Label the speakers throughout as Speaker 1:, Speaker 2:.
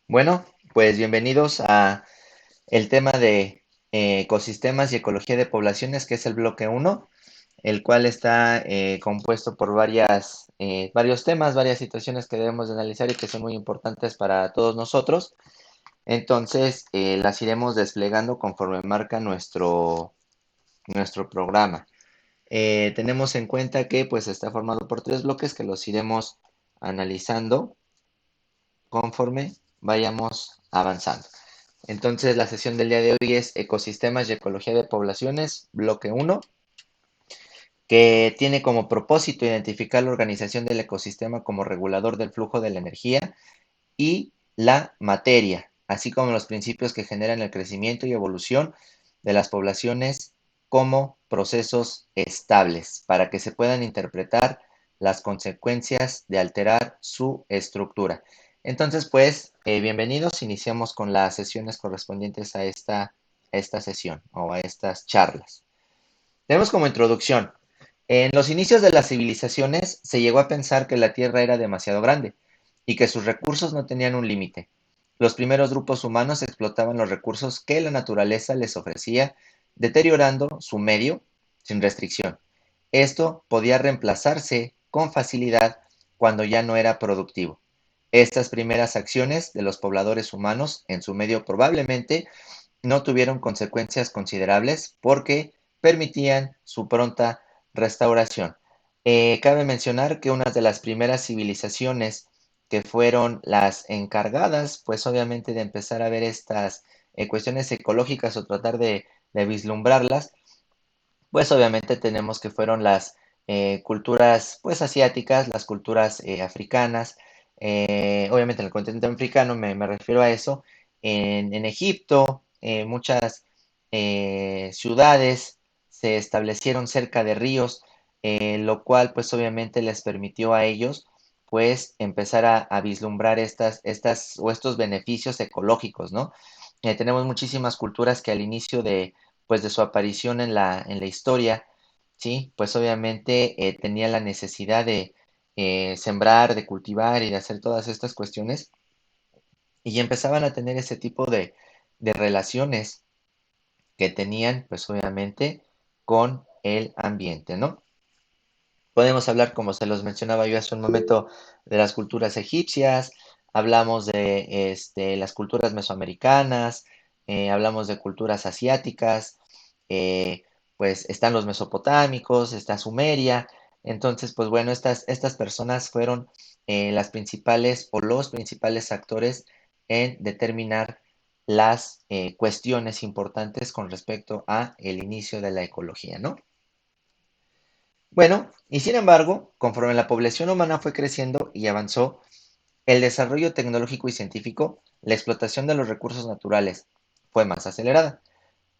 Speaker 1: Bueno, pues bienvenidos a el tema de ecosistemas y ecología de poblaciones, que es el bloque uno, el cual está compuesto por varios temas, varias situaciones que debemos de analizar y que son muy importantes para todos nosotros. Entonces, las iremos desplegando conforme marca nuestro programa. Tenemos en cuenta que pues está formado por tres bloques que los iremos analizando conforme vayamos avanzando. Entonces, la sesión del día de hoy es Ecosistemas y Ecología de Poblaciones, bloque uno, que tiene como propósito identificar la organización del ecosistema como regulador del flujo de la energía y la materia, así como los principios que generan el crecimiento y evolución de las poblaciones como procesos estables, para que se puedan interpretar las consecuencias de alterar su estructura. Entonces, pues, bienvenidos. Iniciamos con las sesiones correspondientes a esta sesión o a estas charlas. Tenemos como introducción. En los inicios de las civilizaciones se llegó a pensar que la Tierra era demasiado grande y que sus recursos no tenían un límite. Los primeros grupos humanos explotaban los recursos que la naturaleza les ofrecía, deteriorando su medio sin restricción. Esto podía reemplazarse con facilidad cuando ya no era productivo. Estas primeras acciones de los pobladores humanos en su medio probablemente no tuvieron consecuencias considerables porque permitían su pronta restauración. Cabe mencionar que una de las primeras civilizaciones que fueron las encargadas, pues obviamente de empezar a ver estas cuestiones ecológicas o tratar de vislumbrarlas, pues obviamente tenemos que fueron las culturas pues asiáticas, las culturas africanas, obviamente en el continente africano me refiero a eso, en Egipto, muchas ciudades se establecieron cerca de ríos, lo cual pues obviamente les permitió a ellos pues empezar a vislumbrar estas o estos beneficios ecológicos, ¿no? Tenemos muchísimas culturas que al inicio pues de su aparición en la historia, sí, pues obviamente tenía la necesidad de sembrar, de cultivar y de hacer todas estas cuestiones y empezaban a tener ese tipo de relaciones que tenían pues obviamente con el ambiente, ¿no? Podemos hablar, como se los mencionaba yo hace un momento, de las culturas egipcias, hablamos de las culturas mesoamericanas, hablamos de culturas asiáticas, eh, pues están los mesopotámicos, está Sumeria. Entonces, pues bueno, estas personas fueron las principales o los principales actores en determinar las cuestiones importantes con respecto a el inicio de la ecología, ¿no? Bueno, y sin embargo, conforme la población humana fue creciendo y avanzó, el desarrollo tecnológico y científico, la explotación de los recursos naturales fue más acelerada.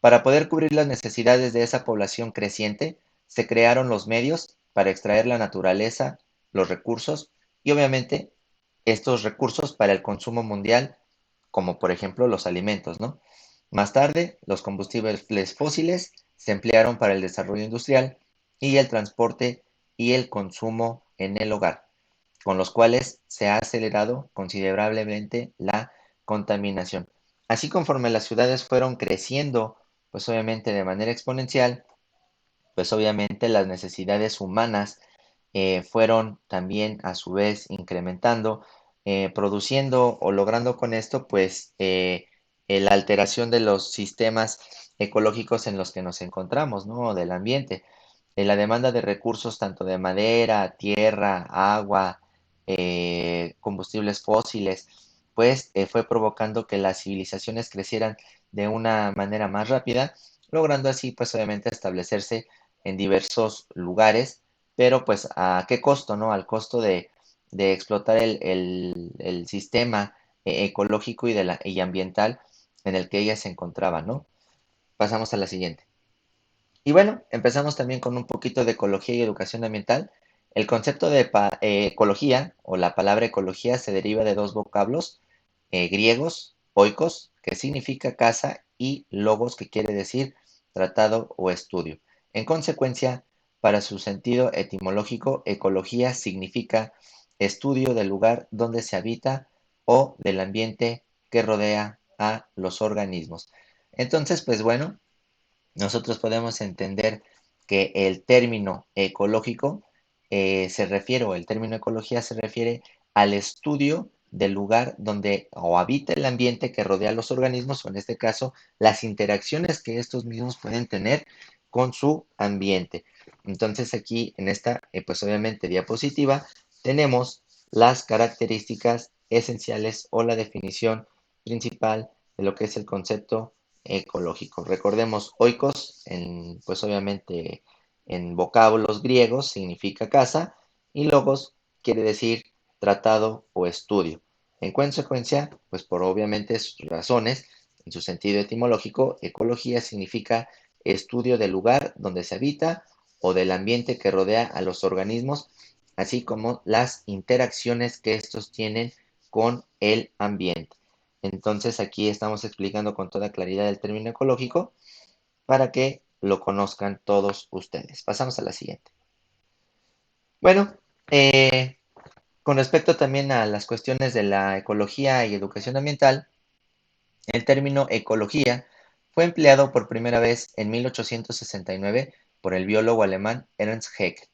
Speaker 1: Para poder cubrir las necesidades de esa población creciente, se crearon los medios para extraer la naturaleza, los recursos y obviamente estos recursos para el consumo mundial, como por ejemplo los alimentos, ¿no? Más tarde, los combustibles fósiles se emplearon para el desarrollo industrial y el transporte y el consumo en el hogar, con los cuales se ha acelerado considerablemente la contaminación. Así conforme las ciudades fueron creciendo, pues obviamente de manera exponencial, pues obviamente las necesidades humanas fueron también a su vez incrementando, produciendo o logrando con esto pues la alteración de los sistemas ecológicos en los que nos encontramos, ¿no? Del ambiente. La demanda de recursos tanto de madera, tierra, agua, combustibles fósiles, pues fue provocando que las civilizaciones crecieran de una manera más rápida, logrando así pues obviamente establecerse en diversos lugares, pero pues a qué costo, ¿no? Al costo de explotar el sistema ecológico y ambiental en el que ellas se encontraban, ¿no? Pasamos a la siguiente. Y bueno, empezamos también con un poquito de ecología y educación ambiental. El concepto de ecología o la palabra ecología se deriva de dos vocablos griegos, oikos, que significa casa, y logos, que quiere decir tratado o estudio. En consecuencia, para su sentido etimológico, ecología significa estudio del lugar donde se habita o del ambiente que rodea a los organismos. Entonces, pues bueno, nosotros podemos entender que el término ecológico se refiere, o el término ecología se refiere al estudio del lugar donde o habita el ambiente que rodea a los organismos, o en este caso, las interacciones que estos mismos pueden tener con su ambiente. Entonces aquí en esta, pues obviamente diapositiva, tenemos las características esenciales o la definición principal de lo que es el concepto ecológico. Recordemos, oikos, pues obviamente en vocablos griegos significa casa y logos quiere decir tratado o estudio. En consecuencia, pues por obviamente sus razones, en su sentido etimológico, ecología significa estudio del lugar donde se habita o del ambiente que rodea a los organismos, así como las interacciones que estos tienen con el ambiente. Entonces aquí estamos explicando con toda claridad el término ecológico para que lo conozcan todos ustedes. Pasamos a la siguiente. Bueno, con respecto también a las cuestiones de la ecología y educación ambiental, el término ecología fue empleado por primera vez en 1869 por el biólogo alemán Ernst Haeckel,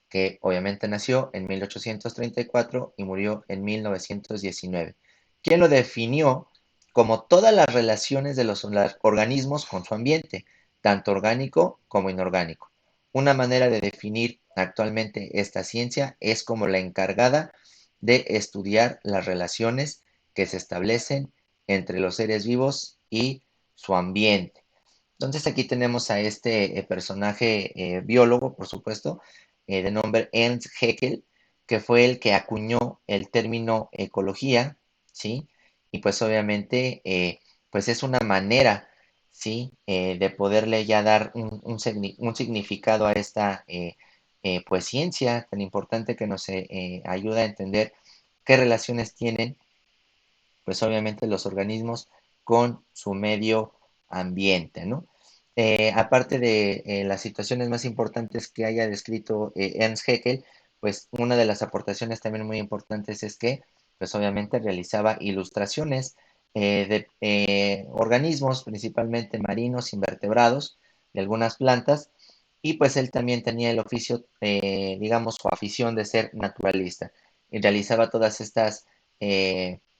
Speaker 1: que obviamente nació en 1834 y murió en 1919, quien lo definió como todas las relaciones de los organismos con su ambiente, tanto orgánico como inorgánico. Una manera de definir actualmente esta ciencia es como la encargada de estudiar las relaciones que se establecen entre los seres vivos y su ambiente. Entonces aquí tenemos a este personaje biólogo, por supuesto, de nombre Ernst Haeckel, que fue el que acuñó el término ecología, ¿sí? Y pues obviamente, pues es una manera, ¿sí? De poderle ya dar un significado a esta, pues ciencia tan importante que nos ayuda a entender qué relaciones tienen, pues obviamente los organismos con su medio ambiente, ¿no? Aparte de las situaciones más importantes que haya descrito Ernst Haeckel, pues una de las aportaciones también muy importantes es que, pues obviamente realizaba ilustraciones de organismos, principalmente marinos, invertebrados, de algunas plantas, y pues él también tenía el oficio, digamos, su afición de ser naturalista, y realizaba todas estas,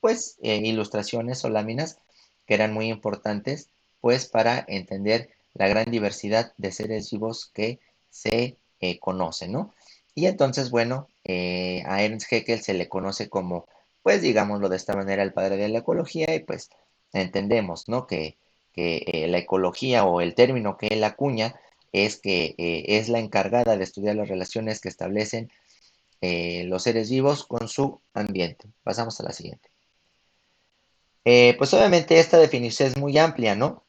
Speaker 1: pues, ilustraciones o láminas que eran muy importantes, pues, para entender la gran diversidad de seres vivos que se conocen, ¿no? Y entonces, bueno, a Ernst Haeckel se le conoce como, pues, digámoslo de esta manera, el padre de la ecología, y pues entendemos, ¿no? Que la ecología o el término que él acuña es que es la encargada de estudiar las relaciones que establecen los seres vivos con su ambiente. Pasamos a la siguiente. Pues obviamente esta definición es muy amplia, ¿no?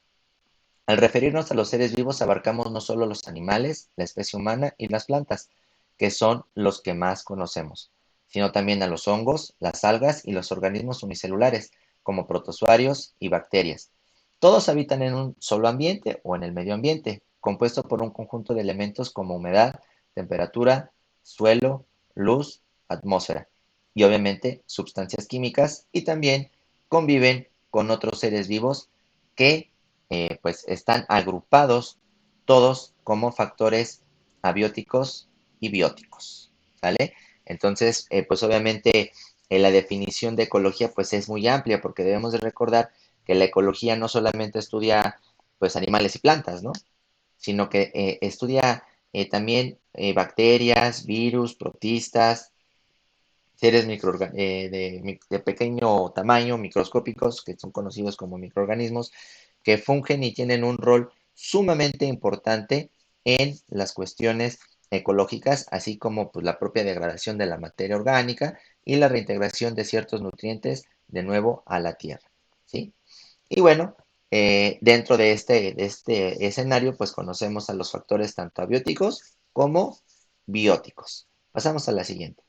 Speaker 1: Al referirnos a los seres vivos abarcamos no solo los animales, la especie humana y las plantas, que son los que más conocemos, sino también a los hongos, las algas y los organismos unicelulares, como protozoarios y bacterias. Todos habitan en un solo ambiente o en el medio ambiente, compuesto por un conjunto de elementos como humedad, temperatura, suelo, luz, atmósfera y obviamente sustancias químicas, y también conviven con otros seres vivos que pues están agrupados todos como factores abióticos y bióticos, ¿vale? Entonces, pues obviamente la definición de ecología pues es muy amplia, porque debemos de recordar que la ecología no solamente estudia pues animales y plantas, ¿no? Sino que estudia también bacterias, virus, protistas, seres de pequeño tamaño, microscópicos, que son conocidos como microorganismos, que fungen y tienen un rol sumamente importante en las cuestiones ecológicas, así como pues, la propia degradación de la materia orgánica y la reintegración de ciertos nutrientes de nuevo a la tierra, ¿sí? Y bueno, dentro de este escenario, pues conocemos a los factores tanto abióticos como bióticos. Pasamos a la siguiente.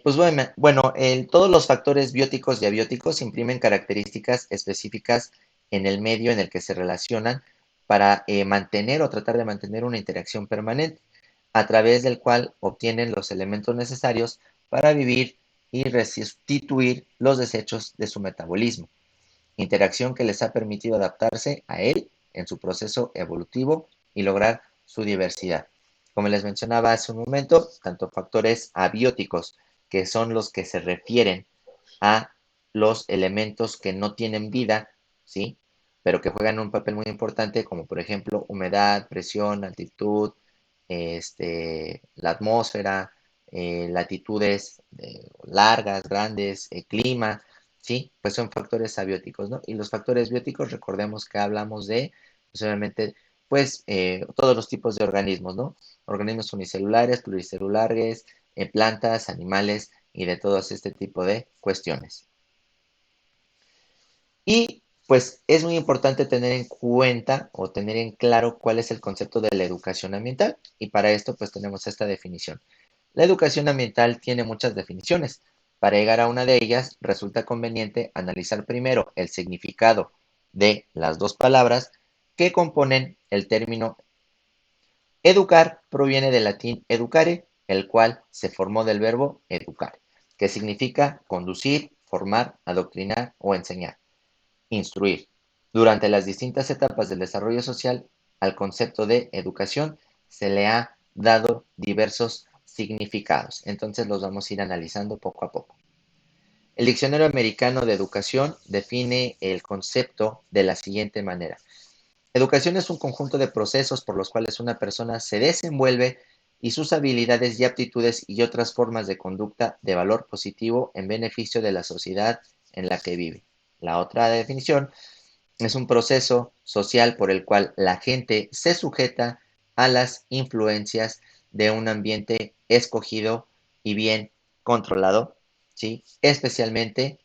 Speaker 1: Pues bueno, todos los factores bióticos y abióticos imprimen características específicas en el medio en el que se relacionan para mantener o tratar de mantener una interacción permanente, a través del cual obtienen los elementos necesarios para vivir y restituir los desechos de su metabolismo, interacción que les ha permitido adaptarse a él en su proceso evolutivo y lograr su diversidad. Como les mencionaba hace un momento, tanto factores abióticos, que son los que se refieren a los elementos que no tienen vida, ¿sí? Pero que juegan un papel muy importante, como por ejemplo humedad, presión, altitud, la atmósfera, latitudes largas, grandes, clima, ¿sí? Pues son factores abióticos, ¿no? Y los factores bióticos, recordemos que hablamos de, pues obviamente, pues todos los tipos de organismos, ¿no? Organismos unicelulares, pluricelulares, plantas, animales y de todos este tipo de cuestiones. Y pues es muy importante tener en cuenta o tener en claro cuál es el concepto de la educación ambiental. Y para esto pues tenemos esta definición. La educación ambiental tiene muchas definiciones. Para llegar a una de ellas resulta conveniente analizar primero el significado de las dos palabras que componen el término educar. Proviene del latín educare, el cual se formó del verbo educar, que significa conducir, formar, adoctrinar o enseñar. Instruir. Durante las distintas etapas del desarrollo social, al concepto de educación se le ha dado diversos significados. Entonces los vamos a ir analizando poco a poco. El Diccionario Americano de Educación define el concepto de la siguiente manera. Educación es un conjunto de procesos por los cuales una persona se desenvuelve y sus habilidades y aptitudes y otras formas de conducta de valor positivo en beneficio de la sociedad en la que vive. La otra definición es un proceso social por el cual la gente se sujeta a las influencias de un ambiente escogido y bien controlado, ¿sí? Especialmente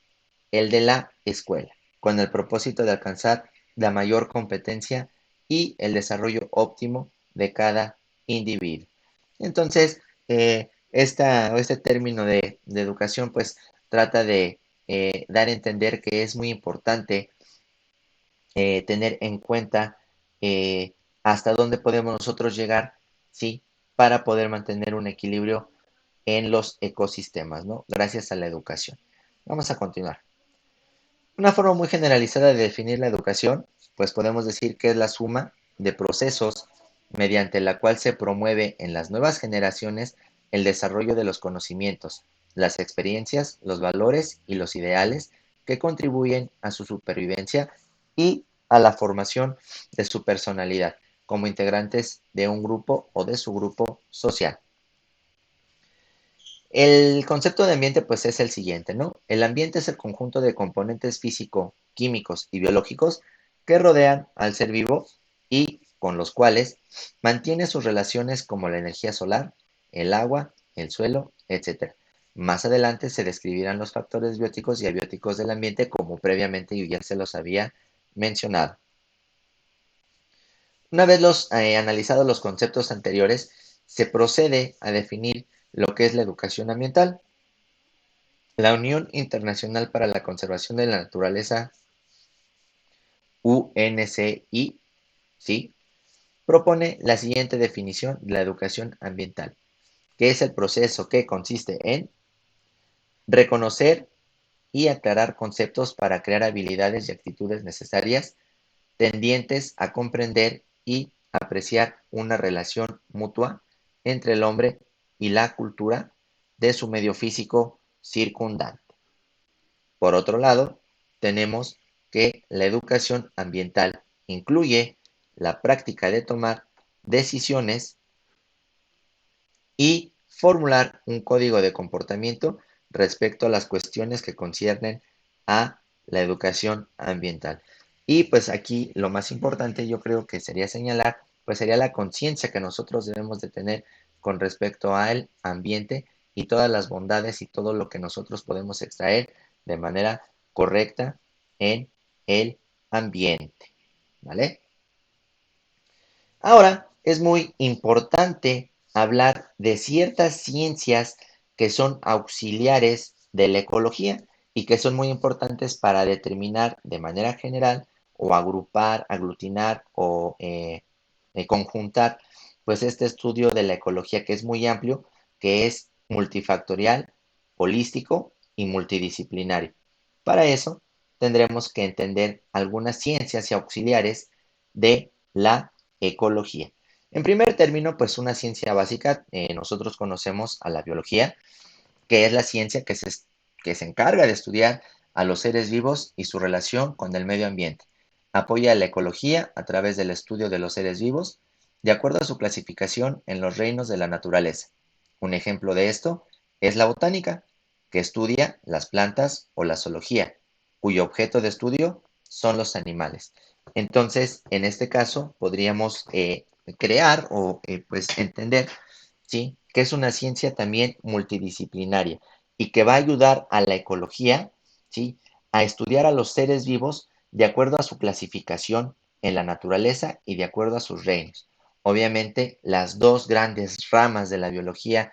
Speaker 1: el de la escuela, con el propósito de alcanzar la mayor competencia y el desarrollo óptimo de cada individuo. Entonces, este término de educación pues trata de dar a entender que es muy importante tener en cuenta eh, hasta dónde podemos nosotros llegar, ¿sí? Para poder mantener un equilibrio en los ecosistemas, ¿no? Gracias a la educación. Vamos a continuar. Una forma muy generalizada de definir la educación, pues podemos decir que es la suma de procesos mediante la cual se promueve en las nuevas generaciones el desarrollo de los conocimientos, las experiencias, los valores y los ideales que contribuyen a su supervivencia y a la formación de su personalidad como integrantes de un grupo o de su grupo social. El concepto de ambiente pues es el siguiente, ¿no? El ambiente es el conjunto de componentes físico, químicos y biológicos que rodean al ser vivo y con los cuales mantiene sus relaciones como la energía solar, el agua, el suelo, etc. Más adelante se describirán los factores bióticos y abióticos del ambiente como previamente yo ya se los había mencionado. Una vez analizados los conceptos anteriores, se procede a definir lo que es la educación ambiental. La Unión Internacional para la Conservación de la Naturaleza, UNCI, ¿sí? Propone la siguiente definición de la educación ambiental, que es el proceso que consiste en reconocer y aclarar conceptos para crear habilidades y actitudes necesarias tendientes a comprender y apreciar una relación mutua entre el hombre y la cultura de su medio físico circundante. Por otro lado, tenemos que la educación ambiental incluye la práctica de tomar decisiones y formular un código de comportamiento respecto a las cuestiones que conciernen a la educación ambiental. Y pues aquí lo más importante yo creo que sería señalar, pues sería la conciencia que nosotros debemos de tener con respecto al ambiente y todas las bondades y todo lo que nosotros podemos extraer de manera correcta en el ambiente, ¿vale? Ahora, es muy importante hablar de ciertas ciencias que son auxiliares de la ecología y que son muy importantes para determinar de manera general o agrupar, aglutinar o conjuntar pues este estudio de la ecología que es muy amplio, que es multifactorial holístico y multidisciplinario. Para eso, tendremos que entender algunas ciencias y auxiliares de la ecología. En primer término, pues una ciencia básica, nosotros conocemos a la biología, que es la ciencia que se encarga de estudiar a los seres vivos y su relación con el medio ambiente. Apoya la ecología a través del estudio de los seres vivos de acuerdo a su clasificación en los reinos de la naturaleza. Un ejemplo de esto es la botánica, que estudia las plantas, o la zoología, cuyo objeto de estudio son los animales. Entonces, en este caso, podríamos crear o pues entender, ¿sí?, que es una ciencia también multidisciplinaria y que va a ayudar a la ecología, ¿sí?, a estudiar a los seres vivos de acuerdo a su clasificación en la naturaleza y de acuerdo a sus reinos. Obviamente, las dos grandes ramas de la biología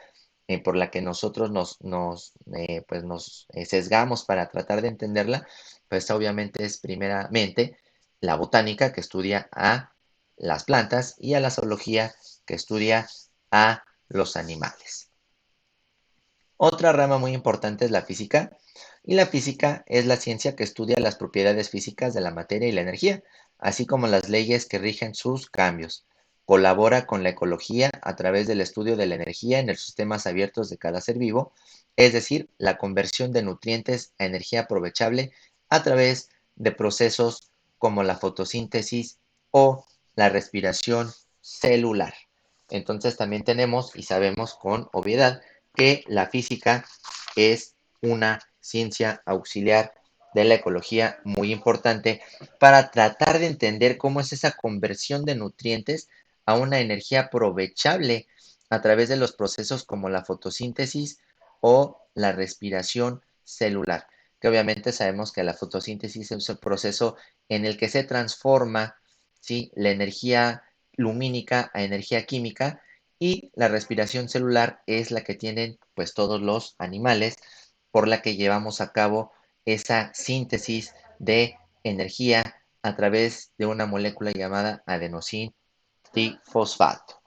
Speaker 1: por la que nosotros nos sesgamos para tratar de entenderla, pues obviamente es primeramente la botánica, que estudia a las plantas, y a la zoología, que estudia a los animales. Otra rama muy importante es la física, y la física es la ciencia que estudia las propiedades físicas de la materia y la energía, así como las leyes que rigen sus cambios. Colabora con la ecología a través del estudio de la energía en los sistemas abiertos de cada ser vivo, es decir, la conversión de nutrientes a energía aprovechable a través de procesos como la fotosíntesis o la respiración celular. Entonces también tenemos y sabemos con obviedad que la física es una ciencia auxiliar de la ecología muy importante para tratar de entender cómo es esa conversión de nutrientes a una energía aprovechable a través de los procesos como la fotosíntesis o la respiración celular, que obviamente sabemos que la fotosíntesis es el proceso en el que se transforma, ¿sí?, la energía lumínica a energía química, y la respiración celular es la que tienen pues todos los animales, por la que llevamos a cabo esa síntesis de energía a través de una molécula llamada adenosín trifosfato.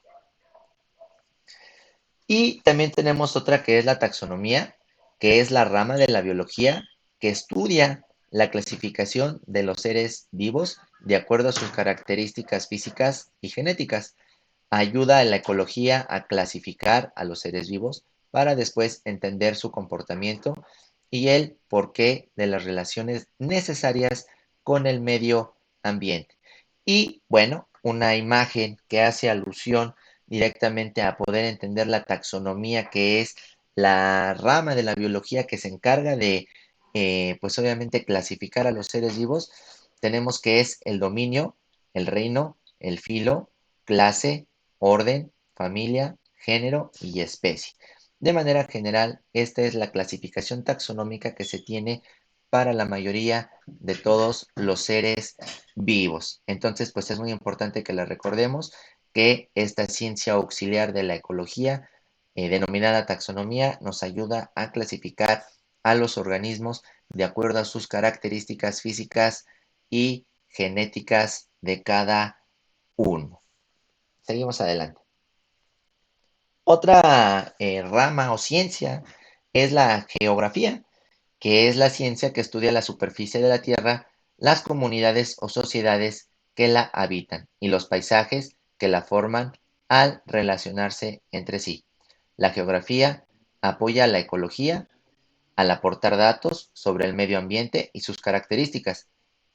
Speaker 1: Y también tenemos otra que es la taxonomía, que es la rama de la biología que estudia la clasificación de los seres vivos de acuerdo a sus características físicas y genéticas. Ayuda a la ecología a clasificar a los seres vivos para después entender su comportamiento y el porqué de las relaciones necesarias con el medio ambiente. Y bueno, una imagen que hace alusión directamente a poder entender la taxonomía, que es la rama de la biología que se encarga de, pues obviamente, clasificar a los seres vivos. Tenemos que es el dominio, el reino, el filo, clase, orden, familia, género y especie. De manera general, esta es la clasificación taxonómica que se tiene para la mayoría de todos los seres vivos. Entonces, pues es muy importante que la recordemos, que esta ciencia auxiliar de la ecología, denominada taxonomía, nos ayuda a clasificar a los organismos de acuerdo a sus características físicas y genéticas de cada uno. Seguimos adelante. Otra rama o ciencia es la geografía, que es la ciencia que estudia la superficie de la Tierra, las comunidades o sociedades que la habitan y los paisajes que la forman al relacionarse entre sí. La geografía apoya a la ecología al aportar datos sobre el medio ambiente y sus características.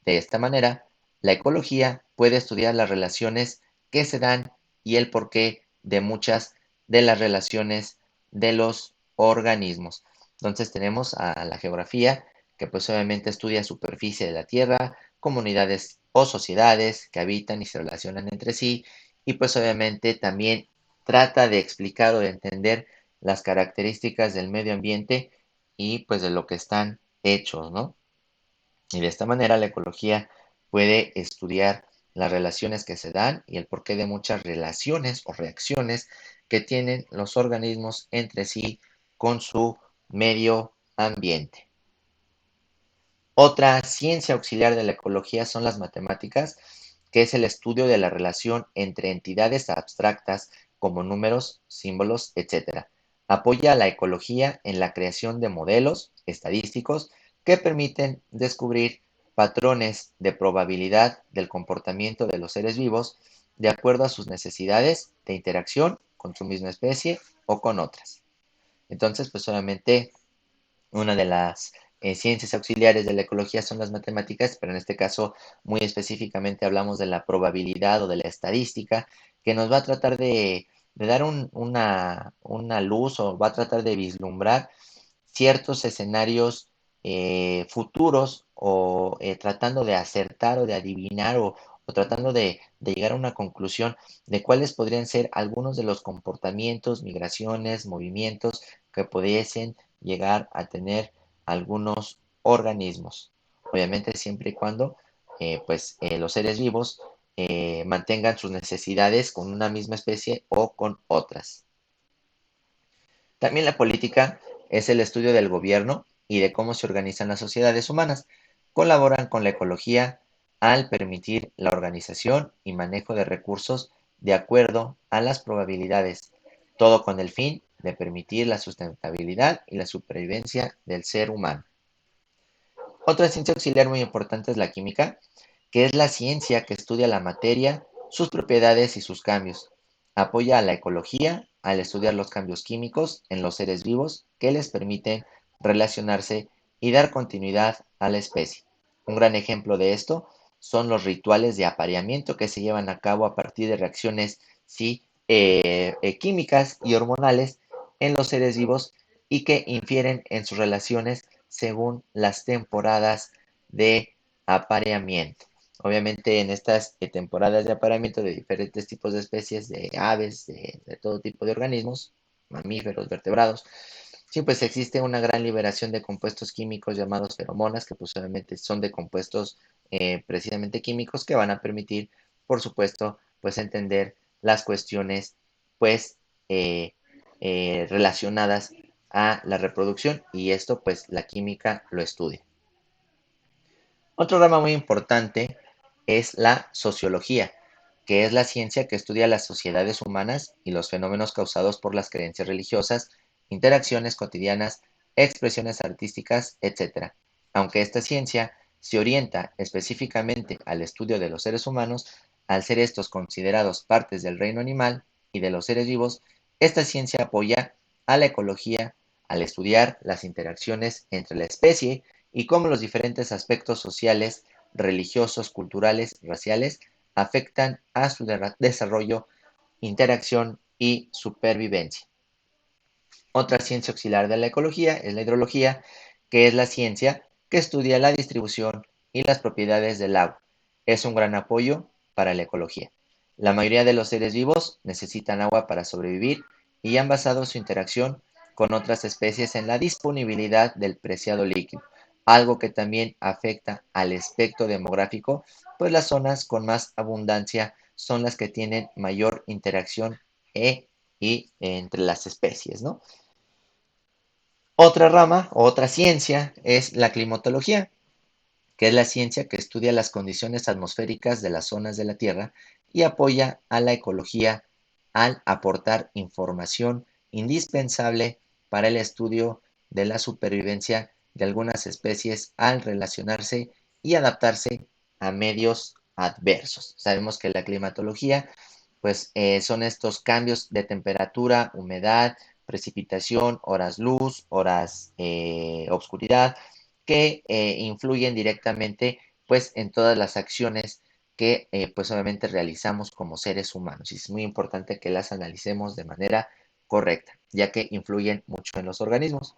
Speaker 1: De esta manera, la ecología puede estudiar las relaciones que se dan y el porqué de muchas de las relaciones de los organismos. Entonces tenemos a la geografía, que pues obviamente estudia superficie de la Tierra, comunidades o sociedades que habitan y se relacionan entre sí, y pues obviamente también trata de explicar o de entender las características del medio ambiente y pues de lo que están hechos, ¿no? Y de esta manera la ecología puede estudiar las relaciones que se dan y el porqué de muchas relaciones o reacciones que tienen los organismos entre sí con su medio ambiente. Otra ciencia auxiliar de la ecología son las matemáticas, que es el estudio de la relación entre entidades abstractas como números, símbolos, etc., Apoya a la ecología en la creación de modelos estadísticos que permiten descubrir patrones de probabilidad del comportamiento de los seres vivos de acuerdo a sus necesidades de interacción con su misma especie o con otras. Entonces, pues obviamente una de las ciencias auxiliares de la ecología son las matemáticas, pero en este caso muy específicamente hablamos de la probabilidad o de la estadística, que nos va a tratar de dar una luz o va a tratar de vislumbrar ciertos escenarios futuros o tratando de acertar o de adivinar o tratando de llegar a una conclusión de cuáles podrían ser algunos de los comportamientos, migraciones, movimientos que pudiesen llegar a tener algunos organismos. Obviamente siempre y cuando los seres vivos mantengan sus necesidades con una misma especie o con otras. También la política es el estudio del gobierno y de cómo se organizan las sociedades humanas. Colaboran con la ecología al permitir la organización y manejo de recursos de acuerdo a las probabilidades, todo con el fin de permitir la sustentabilidad y la supervivencia del ser humano. Otra ciencia auxiliar muy importante es la química, que es la ciencia que estudia la materia, sus propiedades y sus cambios. Apoya a la ecología al estudiar los cambios químicos en los seres vivos que les permiten relacionarse y dar continuidad a la especie. Un gran ejemplo de esto son los rituales de apareamiento que se llevan a cabo a partir de reacciones químicas y hormonales en los seres vivos y que infieren en sus relaciones según las temporadas de apareamiento. Obviamente en estas temporadas de apareamiento de diferentes tipos de especies, de aves, de todo tipo de organismos, mamíferos, vertebrados, sí, pues existe una gran liberación de compuestos químicos llamados feromonas, que pues obviamente son de compuestos precisamente químicos que van a permitir, por supuesto, pues entender las cuestiones pues eh, relacionadas a la reproducción y esto pues la química lo estudia. Otro rama muy importante es la sociología, que es la ciencia que estudia las sociedades humanas y los fenómenos causados por las creencias religiosas, interacciones cotidianas, expresiones artísticas, etc. Aunque esta ciencia se orienta específicamente al estudio de los seres humanos, al ser estos considerados partes del reino animal y de los seres vivos, esta ciencia apoya a la ecología al estudiar las interacciones entre la especie y cómo los diferentes aspectos sociales, religiosos, culturales, raciales afectan a su desarrollo, interacción y supervivencia. Otra ciencia auxiliar de la ecología es la hidrología, que es la ciencia que estudia la distribución y las propiedades del agua. Es un gran apoyo para la ecología. La mayoría de los seres vivos necesitan agua para sobrevivir y han basado su interacción con otras especies en la disponibilidad del preciado líquido, algo que también afecta al espectro demográfico, pues las zonas con más abundancia son las que tienen mayor interacción entre las especies, ¿no? Otra rama o otra ciencia es la climatología, que es la ciencia que estudia las condiciones atmosféricas de las zonas de la Tierra y apoya a la ecología al aportar información indispensable para el estudio de la supervivencia de algunas especies al relacionarse y adaptarse a medios adversos. Sabemos que la climatología pues son estos cambios de temperatura, humedad, precipitación, horas luz, horas obscuridad, que influyen directamente pues en todas las acciones que pues obviamente realizamos como seres humanos. Y es muy importante que las analicemos de manera correcta, ya que influyen mucho en los organismos.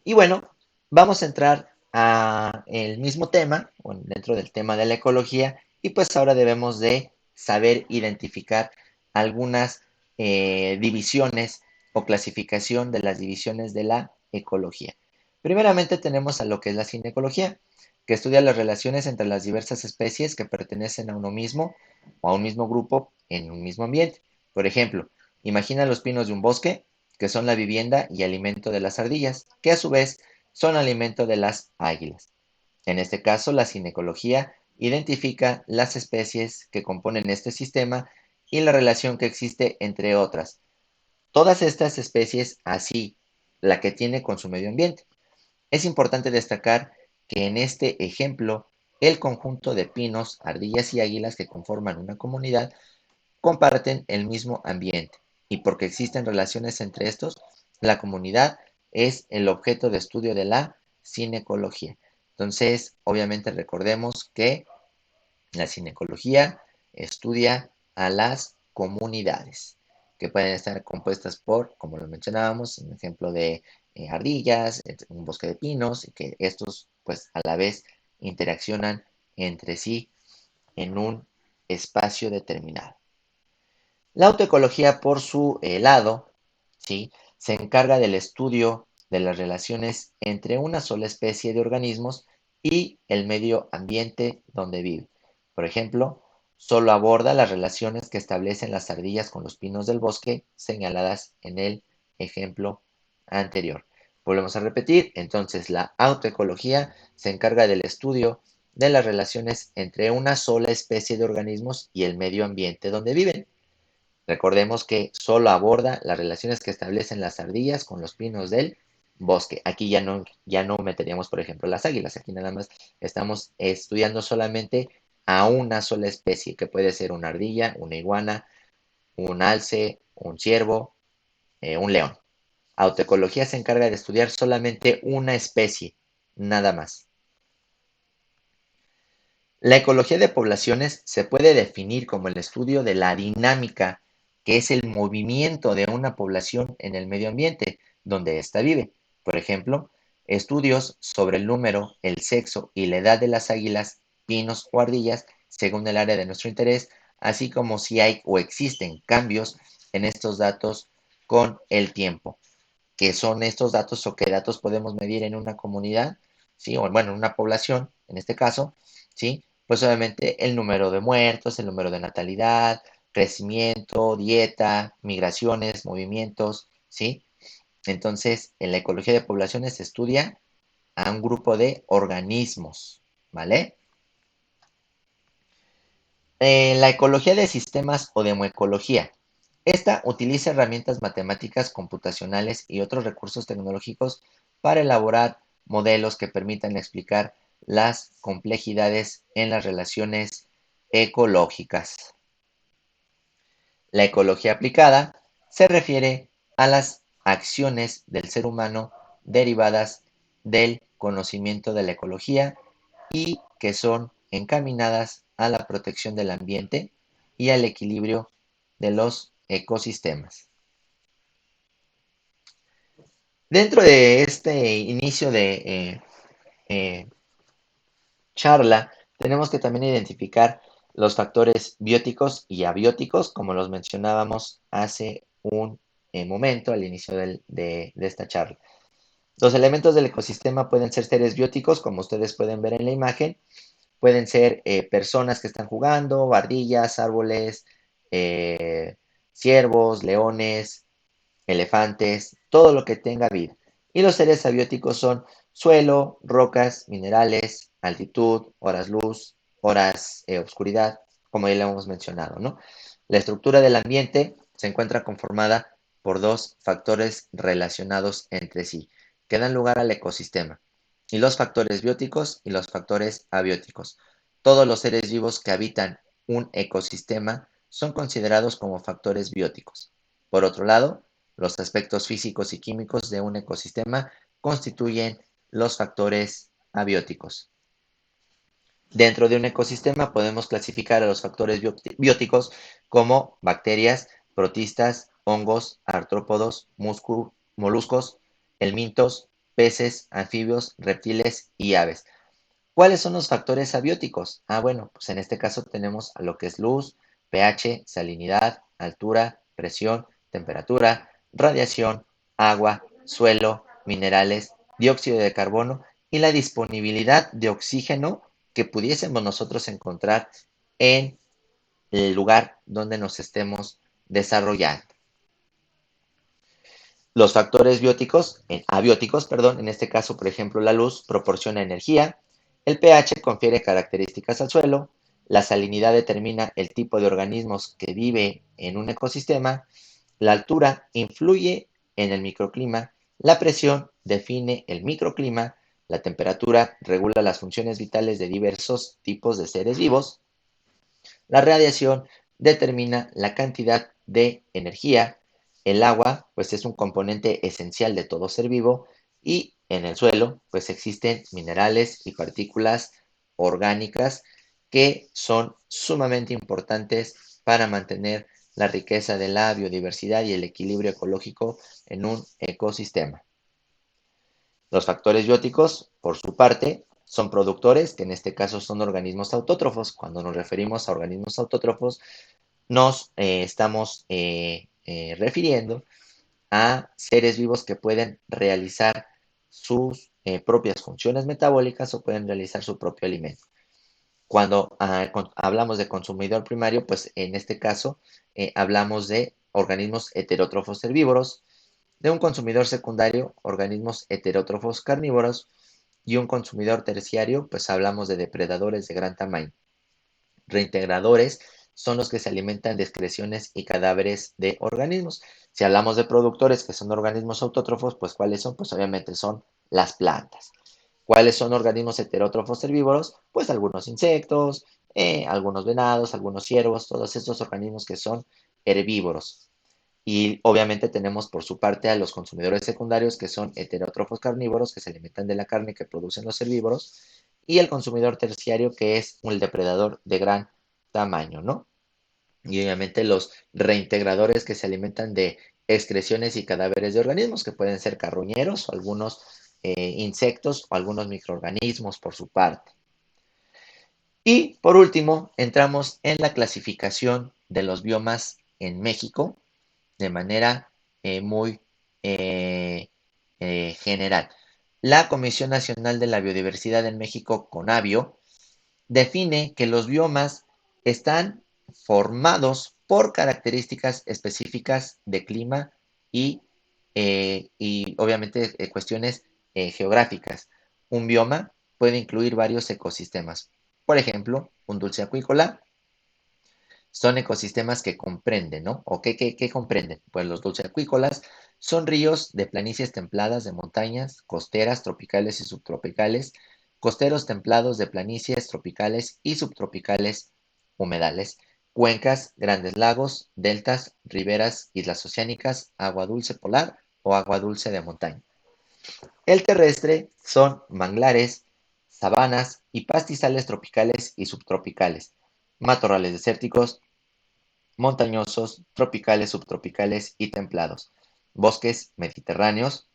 Speaker 1: Y bueno, vamos a entrar a el mismo tema, dentro del tema de la ecología, y pues ahora debemos de saber identificar algunas divisiones o clasificación de las divisiones de la ecología. Primeramente tenemos a lo que es la ginecología, que estudia las relaciones entre las diversas especies que pertenecen a uno mismo o a un mismo grupo en un mismo ambiente. Por ejemplo, imagina los pinos de un bosque que son la vivienda y alimento de las ardillas, que a su vez son alimento de las águilas. En este caso, la ginecología identifica las especies que componen este sistema y la relación que existe entre otras, todas estas especies, así la que tiene con su medio ambiente. Es importante destacar que en este ejemplo, el conjunto de pinos, ardillas y águilas que conforman una comunidad comparten el mismo ambiente y porque existen relaciones entre estos, la comunidad es el objeto de estudio de la cinecología. Entonces, obviamente recordemos que la cinecología estudia a las comunidades, que pueden estar compuestas por, como lo mencionábamos, un ejemplo de ardillas, un bosque de pinos, y que estos, pues, a la vez interaccionan entre sí en un espacio determinado. La autoecología, por su lado, ¿sí? Se encarga del estudio de las relaciones entre una sola especie de organismos y el medio ambiente donde vive. Por ejemplo, solo aborda las relaciones que establecen las ardillas con los pinos del bosque señaladas en el ejemplo anterior. Volvemos a repetir, entonces la autoecología se encarga del estudio de las relaciones entre una sola especie de organismos y el medio ambiente donde viven. Recordemos que solo aborda las relaciones que establecen las ardillas con los pinos del bosque. Aquí ya no meteríamos, por ejemplo, las águilas. Aquí nada más estamos estudiando solamente a una sola especie, que puede ser una ardilla, una iguana, un alce, un ciervo, un león. Autoecología se encarga de estudiar solamente una especie, nada más. La ecología de poblaciones se puede definir como el estudio de la dinámica, que es el movimiento de una población en el medio ambiente donde ésta vive. Por ejemplo, estudios sobre el número, el sexo y la edad de las águilas, pinos o ardillas, según el área de nuestro interés, así como si hay o existen cambios en estos datos con el tiempo. ¿Qué son estos datos o qué datos podemos medir en una comunidad? ¿Sí? O bueno, en una población, en este caso, ¿sí? Pues obviamente el número de muertos, el número de natalidad, crecimiento, dieta, migraciones, movimientos, ¿sí? Entonces, en la ecología de poblaciones se estudia a un grupo de organismos, ¿vale? La ecología de sistemas o demoecología. Esta utiliza herramientas matemáticas, computacionales y otros recursos tecnológicos para elaborar modelos que permitan explicar las complejidades en las relaciones ecológicas. La ecología aplicada se refiere a las acciones del ser humano derivadas del conocimiento de la ecología y que son encaminadas a la protección del ambiente y al equilibrio de los ecosistemas. Dentro de este inicio de eh, charla, tenemos que también identificar los factores bióticos y abióticos, como los mencionábamos hace un momento al inicio de esta charla. Los elementos del ecosistema pueden ser seres bióticos, como ustedes pueden ver en la imagen, pueden ser personas que están jugando, ardillas, árboles, eh, ciervos, leones, elefantes, todo lo que tenga vida. Y los seres abióticos son suelo, rocas, minerales, altitud, horas luz, horas oscuridad, como ya lo hemos mencionado, ¿no? La estructura del ambiente se encuentra conformada por dos factores relacionados entre sí, que dan lugar al ecosistema, y los factores bióticos y los factores abióticos. Todos los seres vivos que habitan un ecosistema son considerados como factores bióticos. Por otro lado, los aspectos físicos y químicos de un ecosistema constituyen los factores abióticos. Dentro de un ecosistema podemos clasificar a los factores bióticos como bacterias, protistas, hongos, artrópodos, moluscos, helmintos, peces, anfibios, reptiles y aves. ¿Cuáles son los factores abióticos? Bueno, pues en este caso tenemos a lo que es luz, pH, salinidad, altura, presión, temperatura, radiación, agua, suelo, minerales, dióxido de carbono y la disponibilidad de oxígeno que pudiésemos nosotros encontrar en el lugar donde nos estemos desarrollando. Los factores abióticos, en este caso, por ejemplo, la luz proporciona energía, el pH confiere características al suelo, la salinidad determina el tipo de organismos que vive en un ecosistema La altura influye en el microclima, la presión define el microclima, la temperatura regula las funciones vitales de diversos tipos de seres vivos, la radiación determina la cantidad de energía, el agua pues es un componente esencial de todo ser vivo y en el suelo pues existen minerales y partículas orgánicas que son sumamente importantes para mantener la riqueza de la biodiversidad y el equilibrio ecológico en un ecosistema. Los factores bióticos, por su parte, son productores, que en este caso son organismos autótrofos. Cuando nos referimos a organismos autótrofos, nos estamos refiriendo a seres vivos que pueden realizar sus propias funciones metabólicas o pueden realizar su propio alimento. Cuando hablamos de consumidor primario, pues en este caso hablamos de organismos heterótrofos herbívoros, de un consumidor secundario, organismos heterótrofos carnívoros, y un consumidor terciario, pues hablamos de depredadores de gran tamaño. Reintegradores son los que se alimentan de excreciones y cadáveres de organismos. Si hablamos de productores, que son organismos autótrofos, pues ¿cuáles son? Pues obviamente son las plantas. ¿Cuáles son organismos heterótrofos herbívoros? Pues algunos insectos, algunos venados, algunos ciervos, todos estos organismos que son herbívoros. Y obviamente tenemos por su parte a los consumidores secundarios, que son heterótrofos carnívoros, que se alimentan de la carne que producen los herbívoros, y el consumidor terciario, que es un depredador de gran tamaño, ¿no? Y obviamente los reintegradores, que se alimentan de excreciones y cadáveres de organismos, que pueden ser carroñeros o algunos insectos o algunos microorganismos por su parte. Y por último, entramos en la clasificación de los biomas en México de manera muy eh, general. La Comisión Nacional de la Biodiversidad en México, CONABIO, define que los biomas están formados por características específicas de clima y obviamente cuestiones geográficas. Un bioma puede incluir varios ecosistemas. Por ejemplo, un dulce acuícola son ecosistemas que comprenden, ¿no? ¿O qué comprenden? Pues los dulceacuícolas son ríos de planicies templadas de montañas, costeras, tropicales y subtropicales, costeros templados de planicies tropicales y subtropicales humedales, cuencas, grandes lagos, deltas, riberas, islas oceánicas, agua dulce polar o agua dulce de montaña. El terrestre son manglares, sabanas y pastizales tropicales y subtropicales, matorrales desérticos, montañosos, tropicales, subtropicales y templados, bosques mediterráneos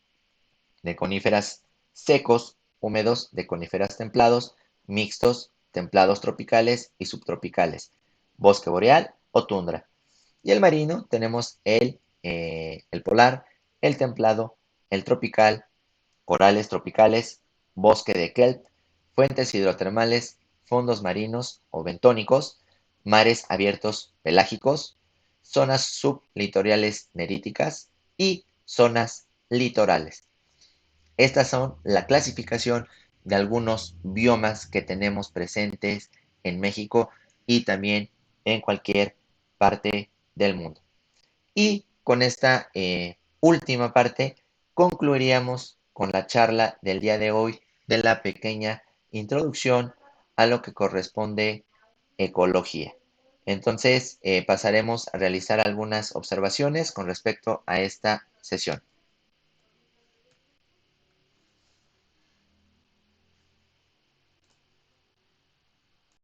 Speaker 1: de coníferas secos, húmedos de coníferas templados, mixtos, templados tropicales y subtropicales, bosque boreal o tundra. Y el marino tenemos el polar, el templado, el tropical, corales tropicales, bosque de kelp, fuentes hidrotermales, fondos marinos o bentónicos, mares abiertos pelágicos, zonas sublitoral neríticas y zonas litorales. Estas son la clasificación de algunos biomas que tenemos presentes en México y también en cualquier parte del mundo. Y con esta última parte concluiríamos con la charla del día de hoy de la pequeña introducción a lo que corresponde ecología. Entonces pasaremos a realizar algunas observaciones con respecto a esta sesión.